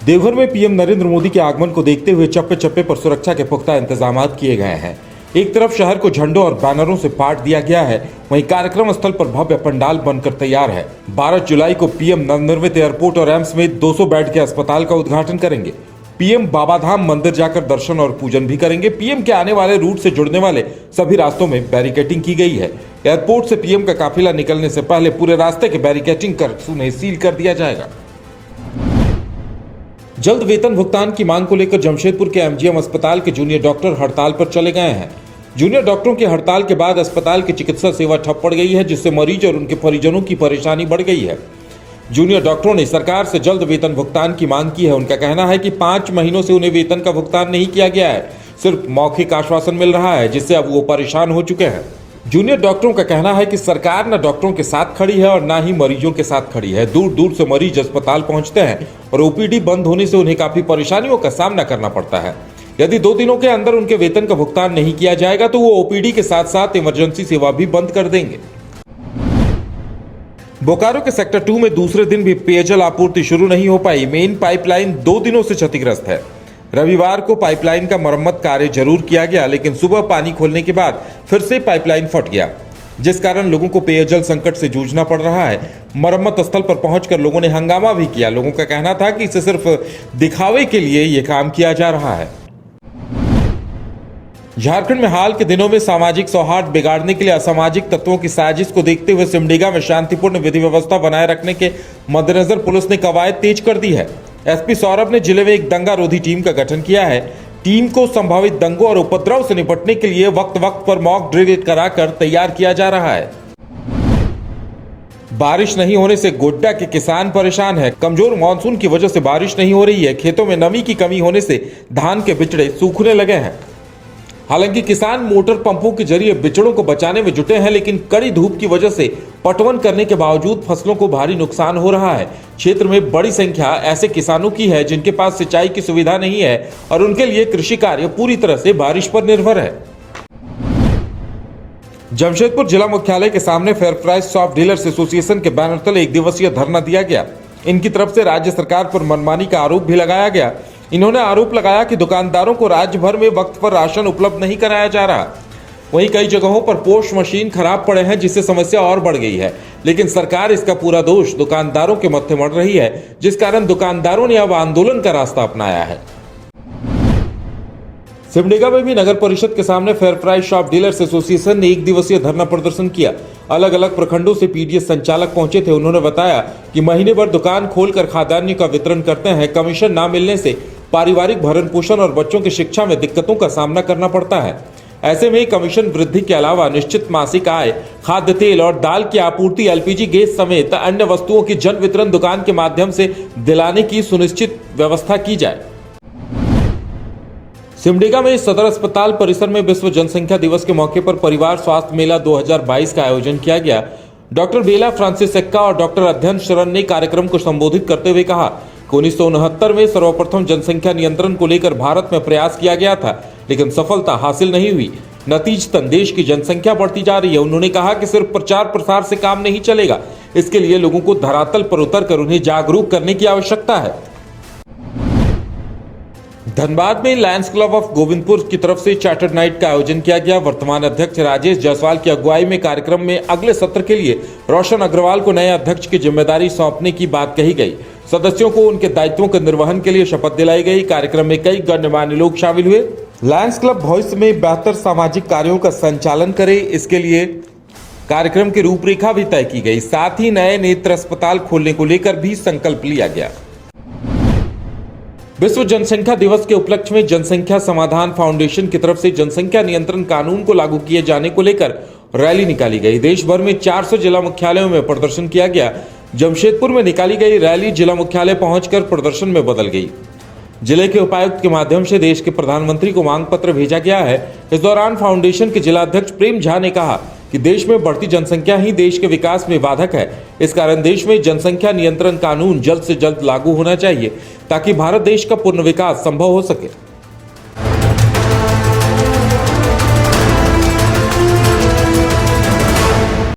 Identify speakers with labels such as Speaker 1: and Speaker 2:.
Speaker 1: देवघर में पीएम नरेंद्र मोदी के आगमन को देखते हुए चप्पे चप्पे पर सुरक्षा के पुख्ता इंतजाम किए गए हैं। एक तरफ शहर को झंडों और बैनरों से पाट दिया गया है, वहीं कार्यक्रम स्थल पर भव्य पंडाल बनकर तैयार है। 12 जुलाई को पीएम नवनिर्मित एयरपोर्ट और एम्स में 200 बेड के अस्पताल का उद्घाटन करेंगे। पीएम बाबाधाम मंदिर जाकर दर्शन और पूजन भी करेंगे। पीएम के आने वाले रूट से जुड़ने वाले सभी रास्तों में बैरिकेटिंग की गई है। एयरपोर्ट से पीएम का काफिला निकलने से पहले पूरे रास्ते के बैरिकेटिंग कर उन्हें सील कर दिया जाएगा। जल्द वेतन भुगतान की मांग को लेकर जमशेदपुर के एमजीएम अस्पताल के जूनियर डॉक्टर हड़ताल पर चले गए हैं। जूनियर डॉक्टरों की हड़ताल के बाद अस्पताल की चिकित्सा सेवा ठप पड़ गई है, जिससे मरीज और उनके परिजनों की परेशानी बढ़ गई है। जूनियर डॉक्टरों ने सरकार से जल्द वेतन भुगतान की मांग की है। उनका कहना है कि 5 महीनों से उन्हें वेतन का भुगतान नहीं किया गया है, सिर्फ मौखिक आश्वासन मिल रहा है, जिससे अब वो परेशान हो चुके हैं। जूनियर डॉक्टरों का कहना है कि सरकार न डॉक्टरों के साथ खड़ी है और न ही मरीजों के साथ खड़ी है। दूर दूर से मरीज अस्पताल पहुंचते हैं और ओपीडी बंद होने से उन्हें काफी परेशानियों का सामना करना पड़ता है। यदि 2 दिनों के अंदर उनके वेतन का भुगतान नहीं किया जाएगा तो वो ओपीडी के साथ साथ इमरजेंसी सेवा भी बंद कर देंगे। बोकारो के सेक्टर 2 में दूसरे दिन भी पेयजल आपूर्ति शुरू नहीं हो पाई। मेन पाइपलाइन 2 दिनों से क्षतिग्रस्त है। रविवार को पाइपलाइन का मरम्मत कार्य जरूर किया गया, लेकिन सुबह पानी खोलने के बाद फिर से पाइपलाइन फट गया, जिस कारण लोगों को पेयजल संकट से जूझना पड़ रहा है। मरम्मत स्थल पर पहुंचकर लोगों ने हंगामा भी किया। लोगों का कहना था कि इसे सिर्फ दिखावे के लिए यह काम किया जा रहा है। झारखंड में हाल के दिनों में सामाजिक सौहार्द बिगाड़ने के लिए असामाजिक तत्वों की साजिश को देखते हुए सिमडेगा में शांतिपूर्ण विधि व्यवस्था बनाए रखने के मद्देनजर पुलिस ने कवायद तेज कर दी है। एसपी सौरभ ने जिले में एक दंगा रोधी टीम का गठन किया है। टीम को संभावित दंगों और उपद्रव से निपटने के लिए वक्त वक्त पर मॉक ड्रिल कराकर तैयार किया जा रहा है। बारिश नहीं होने से गोड्डा के किसान परेशान है। कमजोर मानसून की वजह से बारिश नहीं हो रही है। खेतों में नमी की कमी होने से धान के बिचड़े सूखने लगे हैं। हालांकि किसान मोटर पंपों के जरिए बिचड़ों को बचाने में जुटे हैं, लेकिन कड़ी धूप की वजह से पटवन करने के बावजूद फसलों को भारी नुकसान हो रहा है। क्षेत्र में बड़ी संख्या ऐसे किसानों की है जिनके पास सिंचाई की सुविधा नहीं है और उनके लिए कृषि कार्य पूरी तरह से बारिश पर निर्भर है। जमशेदपुर जिला मुख्यालय के सामने fair price shop dealers association के बैनर तले 1 दिवसीय धरना दिया गया। इनकी तरफ से राज्य सरकार पर मनमानी का आरोप भी लगाया गया। इन्होंने आरोप लगाया कि दुकानदारों को राज्य भर में वक्त पर राशन उपलब्ध नहीं कराया जा रहा। वहीं कई जगहों पर पोस्ट मशीन खराब पड़े हैं, जिससे समस्या और बढ़ गई है, लेकिन सरकार इसका पूरा दोष दुकानदारों के मत्थे मढ़ रही है, जिस कारण दुकानदारों ने अब आंदोलन का रास्ता अपनाया है। सिमडेगा में भी नगर परिषद के सामने fair price shop dealers association ने 1 दिवसीय धरना प्रदर्शन किया। अलग अलग प्रखंडों से पीडीएस संचालक पहुंचे थे। उन्होंने बताया कि महीने भर दुकान खोलकर खाद्यान्न का वितरण करते हैं। कमीशन न मिलने से पारिवारिक भरण पोषण और बच्चों की शिक्षा में दिक्कतों का सामना करना पड़ता है। ऐसे में कमीशन वृद्धि के अलावा निश्चित मासिक आय, खाद्य तेल और दाल की आपूर्ति, एलपीजी गैस समेत अन्य वस्तुओं की जन वितरण दुकान के माध्यम से दिलाने की सुनिश्चित व्यवस्था की जाए। सिमडेगा में सदर अस्पताल परिसर में विश्व जनसंख्या दिवस के मौके पर परिवार स्वास्थ्य मेला 2022 का आयोजन किया गया। डॉक्टर बेला फ्रांसिसेक्का और डॉक्टर अध्ययन शरण ने कार्यक्रम को संबोधित करते हुए कहा कि 1969 में सर्वप्रथम जनसंख्या नियंत्रण को लेकर भारत में प्रयास किया गया था, लेकिन सफलता हासिल नहीं हुई। नतीजतन देश की जनसंख्या बढ़ती जा रही है। उन्होंने कहा कि सिर्फ प्रचार प्रसार से काम नहीं चलेगा, इसके लिए लोगों को धरातल पर उतरकर उन्हें जागरूक करने की आवश्यकता है। धनबाद में लायंस क्लब ऑफ गोविंदपुर की तरफ से चार्टर्ड नाइट का आयोजन किया गया। वर्तमान अध्यक्ष राजेश जायसवाल की अगुवाई में कार्यक्रम में अगले सत्र के लिए रोशन अग्रवाल को नए अध्यक्ष की जिम्मेदारी सौंपने की बात कही गई। सदस्यों को उनके दायित्वों के निर्वहन के लिए शपथ दिलाई गई। कार्यक्रम में कई गणमान्य लोग शामिल हुए। लायंस क्लब भविष्य में बेहतर सामाजिक कार्यों का संचालन करे, इसके लिए कार्यक्रम की रूपरेखा भी तय की गई। साथ ही नए नेत्र अस्पताल खोलने को लेकर भी संकल्प लिया गया। विश्व जनसंख्या दिवस के उपलक्ष्य में जनसंख्या समाधान फाउंडेशन की तरफ से जनसंख्या नियंत्रण कानून को लागू किए जाने को लेकर रैली निकाली गई। देश भर में 400 जिला मुख्यालयों में प्रदर्शन किया गया। जमशेदपुर में निकाली गई रैली जिला मुख्यालय पहुंचकर प्रदर्शन में बदल गई। जिले के उपायुक्त के माध्यम से देश के प्रधानमंत्री को मांग पत्र भेजा गया है। इस दौरान फाउंडेशन के जिला अध्यक्ष प्रेम झा ने कहा कि देश में बढ़ती जनसंख्या ही देश के विकास में बाधक है। इस कारण देश में जनसंख्या नियंत्रण कानून जल्द से जल्द लागू होना चाहिए, ताकि भारत देश का पूर्ण विकास संभव हो सके।